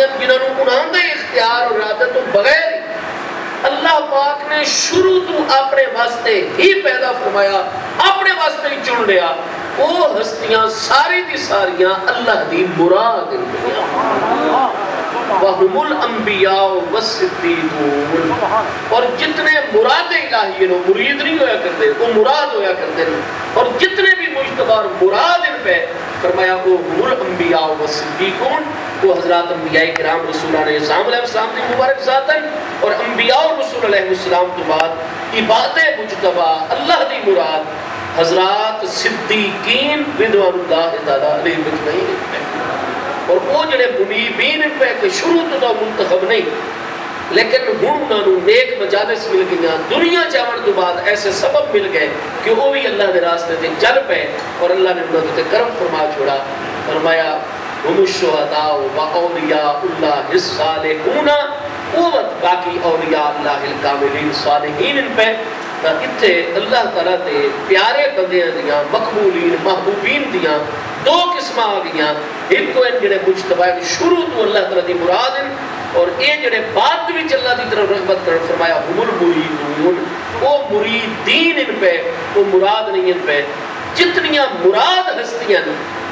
ہستیاں جنہوں نے انہوں نے اختیار اور ارادہ تو بغیر اللہ پاک نے شروع تو اپنے واسطے ہی پیدا فرمایا، اپنے واسطے ہی چن لیا، وہ ہستیاں ساری دی ساریاں اللہ دی مراد ہیں۔ وَهُمُ الْأَنْبِيَاءُ وَالصِّدِّيقُونَ، اور جتنے مراد الہی ہیں مرید نہیں ہویا کرتے، وہ مراد ہویا کرتے ہیں، اور جتنے بھی مجتبی اور مراد ان پہ فرمایا وہ هُمُ الْأَنْبِيَاءُ وَالصِّدِّيقُونَ، وہ حضرات انبیاء کرام رسولان اعظام علیہ السلام کی مبارک ذاتن اور انبیاء اور رسول علیہ السلام تو بعد عباد مجتبی اللہ دی مراد حضرات صدیقین رضوان اللہ تعالی علیہ مجمعین، اور وہ جڑے منیبین پہ کہ شروع تو منتخب نہیں لیکن ہن انہوں نے نیک مجالس مل گئیاں، دنیا چاون تو بعد ایسے سبب مل گئے کہ وہ بھی اللہ کے راستے تے چل پے اور اللہ نے انہوں نے کرم فرما چھوڑا، فرمایا ہم الشہداء و اولیاء اللہ الصالحون، قوت باقی اولیاء اللہ الکاملین صالحین ان پہ اتھے اللہ تعالیٰ تے پیارے بندیاں دیاں مقبولین محبوبین دیاں دو قسمہ آ گیاں، ایک کو ان جڑے مجتبی شروع تو اللہ تعالیٰ دی مراد ہیں، اور یہ جڑے بعد بھی اللہ دی طرف رغبت کر فرمایا ہم المریدون، وہ مریدین ان پہ، وہ مراد نہیں ان پہ، جتنیاں مراد ہستیاں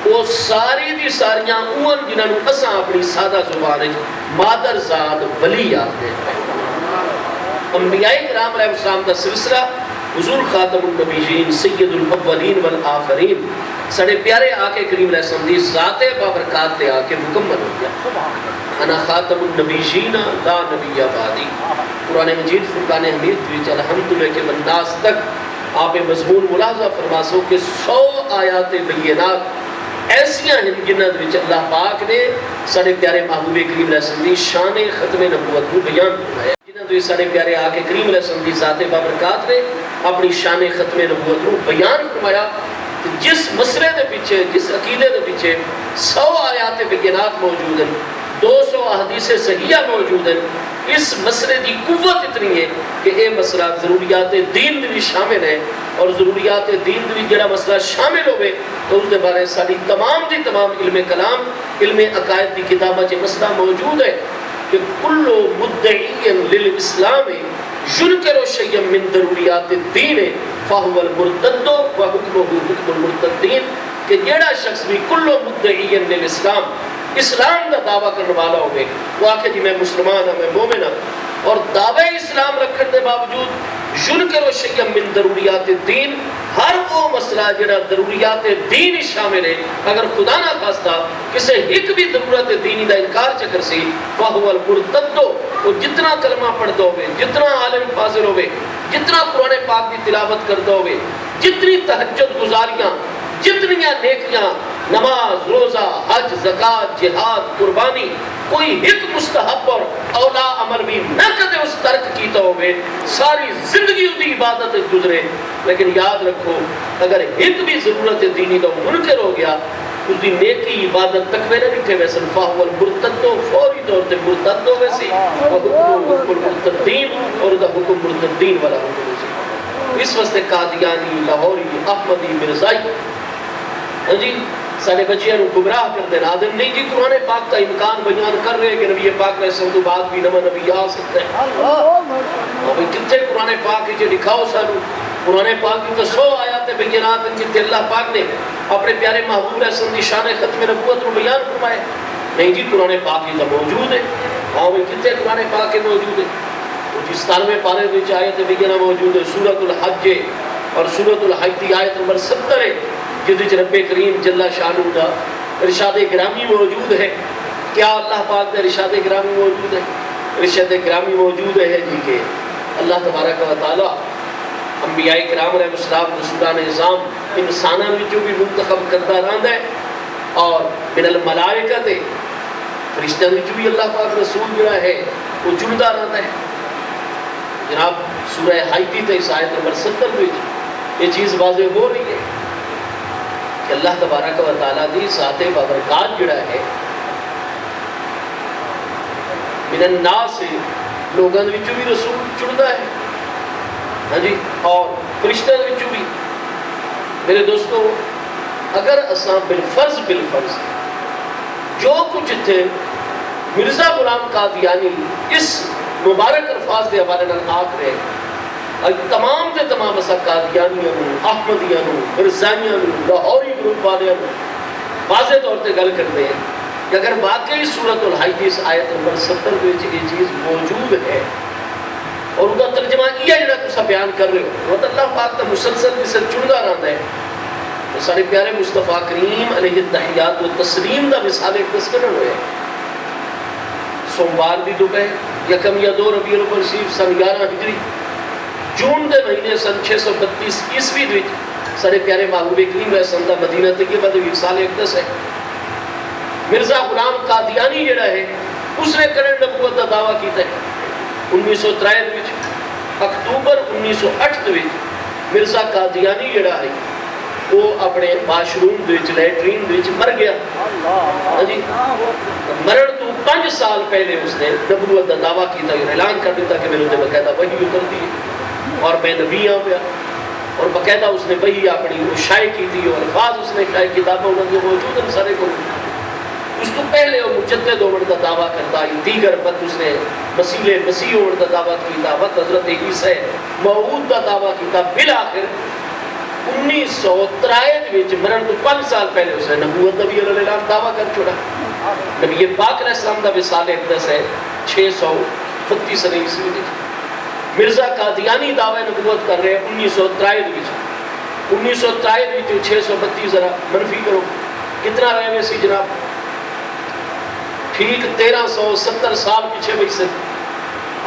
وہ ساری دی ساریاں اون جنہاں نو اساں اپنی سادہ زبان مادر زاد ولی آتے ہیں۔ انبیاء کرام علیہ السلام کا سلسلہ حضور خاتم النبیین سید الاولین والآخرین سڑے پیارے آقے کریم علیہ السلام دی ذات بابرکات تے آکے مکمل ہو گیا۔ انا خاتم النبیین لا نبی بعدی، قرآن مجید فرقان حمید وچ الحمدللہ کے بنداس تک آپ مضمون ملاحظہ فرما سو کہ 100 آیات بینات ایسیاں ہیں جنہاں وچ اللہ پاک نے سارے پیارے محبوب کریم علیہ السلام دی شان ختم نبوت کو بیان فرمایا، جنہاں وچ سارے پیارے آقا کریم علیہ السلام دی ذات بابرکات نے اپنی شان ختم نبوت کو بیان فرمایا۔ جس مسئلے دے پیچھے، جس عقیدے دے پیچھے 100 آیات بینات موجود ہیں، 200 احادیث صحیحہ موجود ہیں، اس مسئلے دی قوت اتنی ہے کہ یہ مسئلہ ضروریات دین بھی شامل ہے، اور ضروریات دین بھی جڑا مسئلہ شامل ہوئے تو اس کے بارے ساری تمام دی تمام علم کلام علم عقائد دی کتابہ چے مسئلہ موجود ہے کہ کل مدعی للاسلام ينکر شیئا من ضروریات الدین فہو المرتد و حکمہ حکم المرتدین، کہ جڑا شخص بھی کل مدعی للاسلام اسلام کا دعویٰ کرنے والا ہوئے، وہ آکھے جی میں مسلمان ہوں، میں مومن ہوں، اور دعوے اسلام رکھنے کے باوجود ینکر شیئا من ضروریات الدین، ہر وہ مسئلہ جڑا ضروریات دین شامل ہے، اگر خدا نہ خواستہ کسی ایک بھی ضرورت دینی دا انکار چکر سی فہو المرتد، وہ جتنا کلمہ پڑھتا ہوئے، جتنا عالم فاضل ہوئے، جتنا قرآن پاک کی تلاوت کرتا ہوئے، جتنی تہجد گزاریاں، جتنی نیکیاں، نماز، روزہ، حج، زکاة، جہاد، قربانی، کوئی ایک مستحب اور اولا عمل بھی نہ کدے اس ترک کیتا ہوئے، ساری زندگی دی عبادت گزرے، لیکن یاد رکھو اگر ایک بھی ضرورت دینی کا منکر ہو گیا، اس دی نیکی عبادت تک میں نہیں تھے ویسن فاہو المرتد، فوری طور تے مرتد ہو ویسی، حکم المرتدین، اور دا حکم مرتدین والا حکم ویسی۔ اس واسطے قادیانی، لاہوری، احمدی، مرزائی جی سارے بچیاں نو گمراہ کر دینا، آدم نہیں جی قرآن پاک کا امکان بیان کر رہے کہ نبی پاک علیہ السلام تو بعد بھی نمہ نبی آ سکتے ہیں، ابھی کتے قرآن پاک جو لکھاؤ سانو، قرآن پاک کی تو 100 آیات بینات ہیں جتے اللہ پاک نے اپنے پیارے محبوب علیہ السلام کی شان ختم نبوت کو بیان فرمائے، نہیں جی قرآن پاک کی تو موجود ہے، ہاں بھی کتے قرآن پاک کے موجود ہے، وہ جس 97 پارے وچ آیت بینہ موجود ہے، سورۃ الحج اور سورۃ الحج کی آیت نمبر 70 ہے، جدھ رب کریم جل شانہ دا ارشاد گرامی موجود ہے۔ کیا اللہ پاک دا ارشاد گرامی موجود ہے؟ ارشاد گرامی موجود ہے جی کہ اللہ تبارک و تعالی انبیاء کرام علیہ السلام رسولان نظام انسانوں وچوں بھی منتخب کرتا رہندا ہے، اور من الملائکہ تے فرشتوں وچوں بھی اللہ پاک رسول جڑا ہے وہ چنتا رہندا ہے۔ جناب سورہ حج تے اس آیت نمبر 70 وچ یہ چیز واضح ہو رہی ہے کہ اللہ تبارک و تعالیٰ دی ذات بابرکات جڑا ہے من الناس لوگوں وچوں بھی رسول چنتا ہے، ہاں جی، اور فرشتوں وچوں بھی۔ میرے دوستو اگر اساں بالفرض جو کچھ تھے مرزا غلام قادیانی اس مبارک الفاظ کے حوالے نال آکھ رہے ہیں تمام کے تمام اسا قادیانیاں نوں احمدیاں نوں مرزائیاں نوں لاہوری گروپ والیاں نوں واضح طور تے گل کرتے ہیں کہ اگر واقعی سورۃ الحدیث آیت نمبر 70 وچ یہ چیز موجود ہے اور ان کا ترجمہ یہ جڑا تسا بیان کر رہے ہو وہ اللہ پاک کا مسلسل جسے چندا رہندا ہے تو سارے پیارے مصطفیٰ کریم علیہ التحیات و تسلیم دا مثال ایک تسکن ہوئے سوموار دی دوپہر یکم یا دو ربیع الاول شریف سن 11 ہجری جون دے مہینے سن 632 عیسوی وچ سارے پیارے محبوب کریم علیہ السلام دا مدینہ طیبہ دے وصال اقدس ہے مرزا غلام قادیانی جڑا ہے اس نے کرن نبوت دا دعویٰ کیتا ہے 1963 وچ اکتوبر 1908 وچ مرزا قادیانی جڑا ہے وہ اپنے باشروم وچ لیٹرین وچ مر گیا ہاں جی مرن تو 5 سال پہلے اس نے نبوت دا دعویٰ کیتا ہے اعلان کر دیتا کہ میرے تے باقاعدہ وحی اترتی ہے اور میں نبی ہوں پیا اور باقاعدہ اس نے وحی اپنی وہ شائع کی تھی اور الفاظ اس نے شائع کتابیں انہوں نے موجود ہیں سارے کو اس تو پہلے وہ مجدد ہونے کا دعویٰ کرتا ہے دیگر بات اس نے مسیح ہونے کا دعویٰ کیتا وقت حضرت عیسیٰ موعود کا دعویٰ کیتا بالآخر 1963 وچ مرن تو 5 سال پہلے اس نے نبوت نبی علیہ السلام دعویٰ کر چھوڑا نبی پاک علیہ السلام دا وصال اقدس ہے 632 عیسوی وچ مرزا قادیانی دعوی نبوت کر رہے ہیں 1963 وچ 1963 وچ 632 ذرا منفی کرو کتنا رہے میں سی جناب ٹھیک 1370 سال پیچھے بھئی سے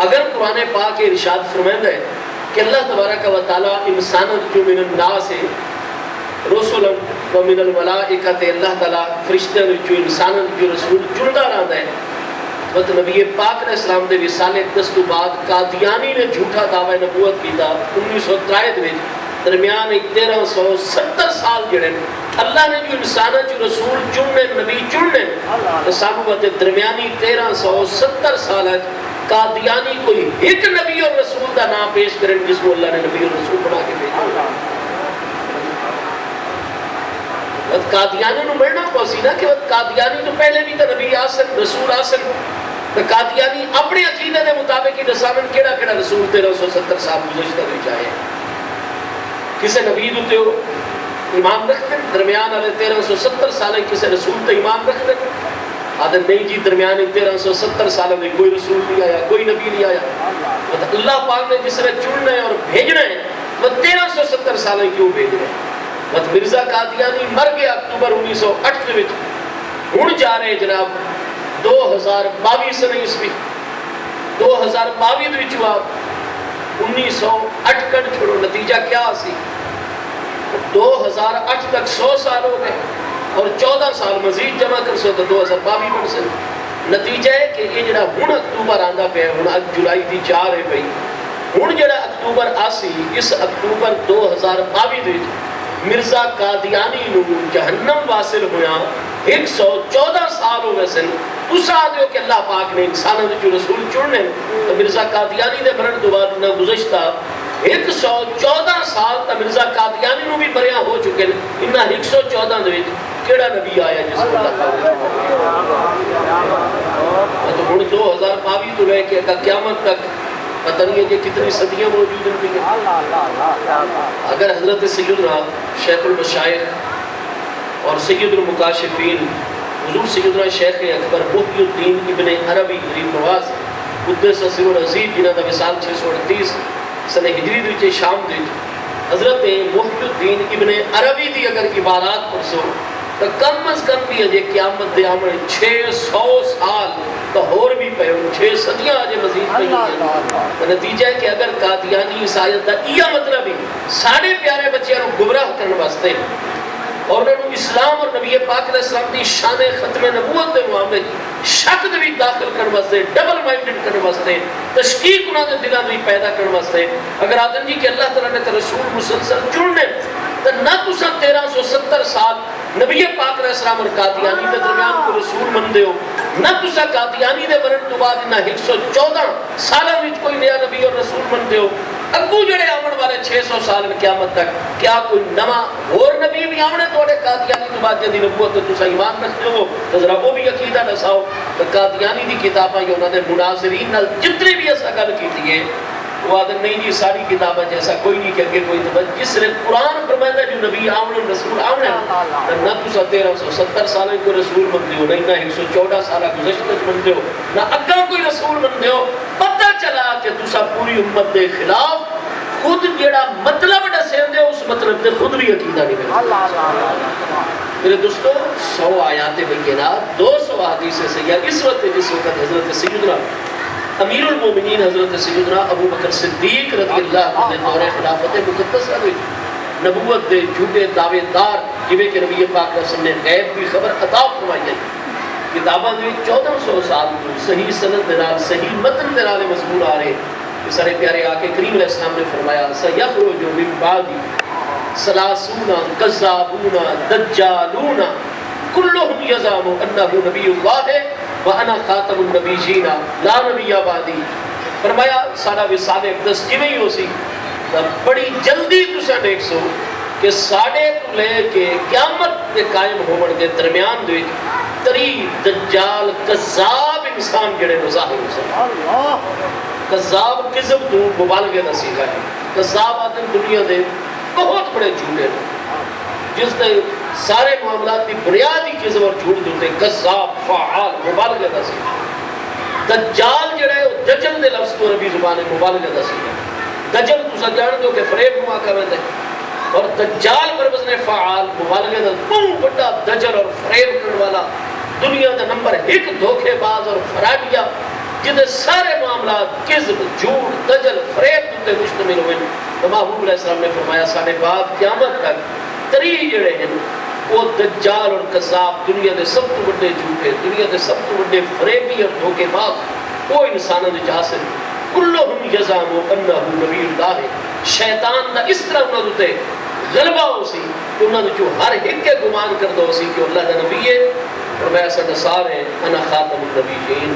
اگر قرآن پاک ارشاد فرمائندہ ہے کہ اللہ تبارک و تعالی انسان جو من الناس رسول و من الملائکت اللہ تعالی فرشتے جو انسان جو رسول چندا رہندا ہے وقت نبی پاک علیہ السلام دے وصال اقدس تو بعد قادیانی نے جھوٹا دعوی نبوت کیتا 1963 میں درمیان 1370 سال جڑے اللہ نے جو انسانہ جو رسول چننے نبی چننے ساموت درمیانی 1370 سال قادیانی کوئی ایک نبی اور رسول دا نام پیش کریں جس کو اللہ نے نبی اور رسول بنا کے بھیجا قادیانی نو مرنا پوسی نا کہ قادیانی تو پہلے بھی تو نبی آسن رسول آسن قادیانی اپنے عقیدے دے مطابق ہی دسامن کیڑا کیڑا رسول 1370 سال گزشتہ بھی چاہے کسے نبی دوتے ہو ایمان رکھتے درمیان والے 1370 سال کسے رسول تے ایمان رکھتے آدھر نہیں جی درمیان 1370 سال میں کوئی رسول نہیں آیا کوئی نبی نہیں آیا اللہ پاک نے جس نے چننا ہے اور بھیجنا ہے وہ 1370 سال کیوں بھیج رہے ہیں مرزا قادیانی مر گیا اکتوبر 1908 میں ہن جا رہے جناب 2022 سن عیسوی 2022 وچ آپ 1908 کٹ چھوڑو نتیجہ کیا سی 2008 تک 100 سال ہو گئے اور 14 سال مزید جمع کر سو تو 2022 بن سے نتیجہ ہے کہ یہ جڑا ہن اکتوبر آندا پیا ہن جولائی دی 4 ہے پئی ہن جڑا اکتوبر آسی اس اکتوبر 2022 وچ مرزا قادیانی نو جہنم واصل ہویا 114 سال ہو گئے سن تسا آدھو کہ اللہ پاک نے انسانوں نے جو رسول چڑھنے تو مرزا قادیانی دے مرن دو بعد نہ گزشتہ 114 سال تا مرزا قادیانی نو بھی مریا ہو چکے انہا 114 دے کیڑا نبی آیا جس کو اللہ تو ہن 2022 تو رہے کہ قیامت تک پتہ نہیں ہے کہ کتنی صدیاں موجود ہیں اگر حضرت سیدنا شیخ المشائخ اور سید المکاشفین حضور سیدنا شیخ اکبر محی الدین ابن عربی غریب نواز قدس سر العزیز جنہ دا وصال 638 سنہ ہجری دوچے شام دیچ حضرت محی الدین ابن عربی دی اگر عبارات پرسو تو کم از کم بھی اجے قیامت دے آمن 600 سال تو اور بھی پہو 6 صدیاں آجے مزید پہو نتیجہ ہے کہ اگر قادیانی عیسائیت دا یہ مطلب ہی ساڑھے پیارے بچیاں نو گمراہ کرنے واسطے اور انہوں اسلام اور نبی پاک علیہ السلام دی شان ختم نبوت دے معاملے شک بھی داخل کرنے واسطے ڈبل مائنڈڈ کرنے واسطے تشکیق انہوں نے دلوں بھی پیدا کرنے واسطے اگر آدم جی کہ اللہ تعالیٰ نے رسول مسلسل چننے تو نہ تسا 1370 سال نبی پاک علیہ السلام اور قادیانی دے درمیان کو رسول من دے ہو نہ تسا قادیانی دے مرن تو بعد نہ 114 سالہ وچ کوئی نیا نبی اور رسول من دے ہو اگو جڑے آمن والے 600 سال قیامت تک کیا کوئی نواں اور نبی بھی آمنے توڑے قادیانی تو بعد جدی نبوت تو تسا ایمان رکھتے ہو تو ذرا وہ بھی عقیدہ نساؤ تو قادیانی دی کتاباں یا انہوں نے مناظرین نال جتنے بھی ایسا گل کی دیئے وہ آدھر نہیں جی ساری کتابیں جیسا کوئی نہیں کہ کوئی تو جس نے قرآن فرمائے جو نبی آمنے رسول آمنے نہ تسا 1370 سالہ کوئی رسول مندے ہو نہیں نہ 114 سالہ گزشتہ مندے ہو نہ اگاں کوئی رسول مندے ہو پتہ چلا کہ تسا پوری امت دے خلاف خود جڑا مطلب دسیں دے اس مطلب دے خود بھی عقیدہ نہیں کرتے میرے دوستو 100 آیات بینات 200 حدیث سیاح اس وقت جس وقت حضرت سیدنا امیر المومنین حضرت سیدنا ابو بکر صدیق رضی اللہ عنہ دور خلافت مقدسہ ہوئی نبوت دے جھوٹے دعوے دار جویں کہ نبی پاک رسول نے غیب کی خبر عطا فرمائی ہے کتاباں دے 1400 سال صحیح سند دے نال صحیح متن دے نال مضمون آ رہے سارے پیارے آقا کریم علیہ السلام نے فرمایا سیخرج من بعدی ثلاثون کذابون دجالون کلہم یزعم انہ نبی اللہ ہے وَأَنَا خَاتَمُ النَّبِيِّينَ لَا نَبِيَّ بَعْدِي فرمایا سارا وصال اقدس جویں ہی ہو سی بڑی جلدی تساں دیکھ سو کہ ساڑے تو لے کے قیامت دے قائم ہومن دے درمیان دے تری دجال کذاب انسان جڑے ظاہر ہو سکتے کذاب کذب تو مبالغے دا سیکھا ہے کذاب آدم دنیا دے بہت بڑے جھوٹے ہیں جس نے سارے معاملات کی بنیادی کذب اور جھوٹ دیتے کذاب فعال مبالغے دا سیکھا دجال جڑا ہے دجل دے لفظ تو عربی زبان مبالغے دا سیکھا دجل تو سا جان دو کہ فریب ہوا کرنے دے اور دجال پر وزن فعال مبالغے دا بہت بڑا دجل اور فریب کرنے والا دنیا دا نمبر 1 دھوکے باز اور فرادیا جدے سارے معاملات کذب جھوٹ دجل فریب دیتے مشتمل ہوئے تو محبوب علیہ السلام نے فرمایا ساڑھے بعد قیامت تک تری جڑے ہیں وہ دجال اور کذاب دنیا دے سب تو بڑے جھوٹے دنیا دے سب تو بڑے فریبی اور دھوکے باز وہ انسانوں نے جاسر کلہم یزعم انہ نبی اللہ ہے شیطان دا اس طرح انہوں نے غلبہ ہو سی کہ انہوں نے جو ہر ایک کے گمان کر دو سی کہ اللہ دا نبی ہے اور میں ایسا نصار ہے انا خاتم النبیین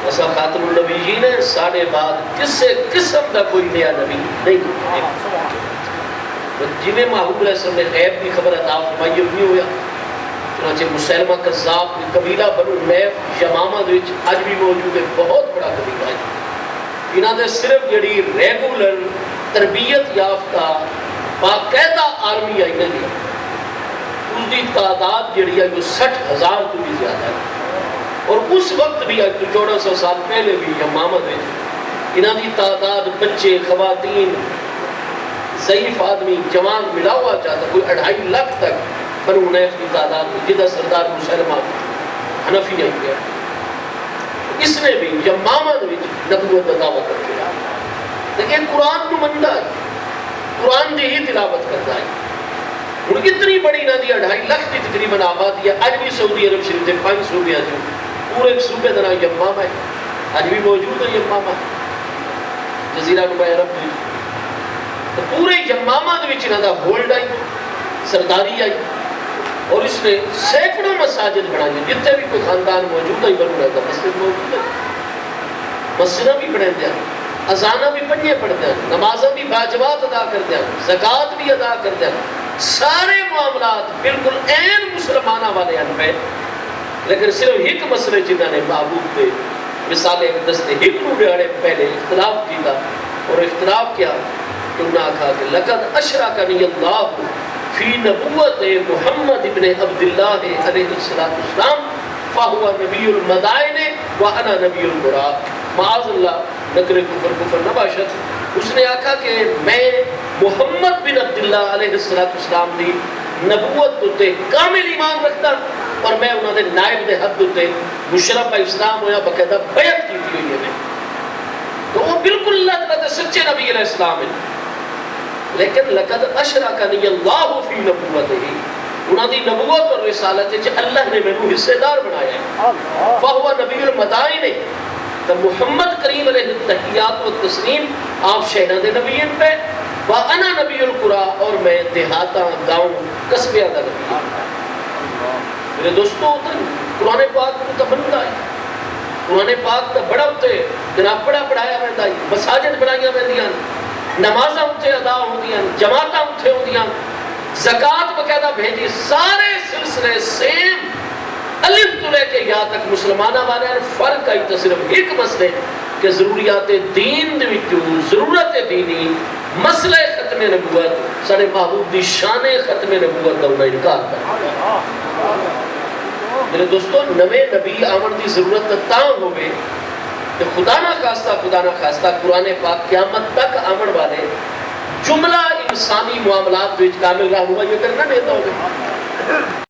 ایسا خاتم النبیین ہے ساڑھے بعد کسے قسم دا کوئی نیا نبی نہیں ہے جنہیں محبوب علیہ السلام نے غیب کی خبر عطا فرمائی نہیں ہویا چنانچہ مسلمہ کذاب قبیلہ بنو نیف یمامہ دوچ آج بھی موجود ہے بہت بڑا قبیلہ ہے انہاں دے صرف جڑی ریگولر تربیت یافتہ باقاعدہ آرمی آئی نہیں اس دی تعداد جڑی ہے وہ 60,000 تو بھی زیادہ ہے اور اس وقت بھی 1400 سال پہلے بھی یمامہ دوچ انہاں دی تعداد بچے خواتین ضعیف آدمی جوان ملا ہوا چاہتا کوئی 2.5 لاکھ تک بنو نیف کی تعداد جدہ سردار مسلمہ حنفی آئی گیا اس نے بھی یمامہ وچ نبوت دا دعویٰ کر دیا لیکن قرآن کو مندا ہے قرآن دی ہی تلاوت کرتا ہے ان اتنی بڑی نہ دی 2.5 لاکھ کی تقریباً آبادی ہے آج بھی سعودی عرب شریف دے 5 صوبے جو پورے ایک صوبے دا نام یمامہ ہے آج بھی موجود ہے یمامہ جزیرہ نما عرب میں تو پورے یمامہ دے وچ انہاں دا ہولڈ آئی سرداری آئی اور اس نے سینکڑوں مساجد بنائی جتنے بھی کوئی خاندان موجود ہے بن رہا تھا مسجد موجود ہے مسجدہ بھی پڑھیں دیا اذانہ بھی پڑھنے پڑھتے ہیں نمازہ بھی باجوات ادا کرتے ہیں زکوٰۃ بھی ادا کرتے ہیں سارے معاملات بالکل این مسلمانہ والے ان پہ لیکن صرف ایک مسئلے جنہوں نے محبوب پہ مثال ایک دستے ایک روڑے پہلے اختلاف کیا اور اختلاف کیا تو انہوں نے کہا کہ لقد اشرکنی اللہ فی نبوت محمد ابن عبداللہ علیہ السلام فہو نبی المدائن وانا نبی القرآن معاذ اللہ نکر کفر نباشت اس نے آکھا کہ میں محمد بن عبداللہ علیہ السلام دی نبوت تے کامل ایمان رکھتا اور میں انہوں نے نائب دے حد تے مشرف اسلام ہویا باقاعدہ بیعت کی ہوئی ہے تو وہ بالکل اللہ تعالیٰ سچے نبی علیہ السلام ہے لیکن لقد اشرکنی اللہ فی نبوتہ انہوں دی نبوت اور رسالت ہے اللہ نے میں حصے دار بنایا ہے فہو نبی المدائن تو محمد کریم علیہ التحیات و تسلیم آپ شہرہ دے نبیین پہ وَأَنَا نَبِيُّ الْقُرَىٰ اور میں دیہاتاں گاؤں قصبیاں دا نبی میرے دوستو قرآن پاک کو تمنا ہے قرآن پاک تا بڑا ہوتے جناب بڑا پڑھایا میں دائی مساجد بنائیاں میں دیاں نمازاں اتھے ادا ہوندیاں، جماعتاں اتھے ہوندیاں، زکوٰۃ باقاعدہ بھیجی، سارے سلسلے سیم الف تو لے کے یا تک مسلمانہ والے فرق آئی تو صرف ایک مسئلے کہ ضروریات دین دے وچوں ضرورت دینی مسئلہ ختم نبوت سارے محبوب دی شان ختم نبوت کا انہیں انکار کر میرے دوستو نوے نبی آمن دی ضرورت تاں ہوئے کہ خدا نہ خواستہ قرآن پاک قیامت تک آمن والے جملہ انسانی معاملات وچ کامل رہنمائی کرنا دیتا ہوگا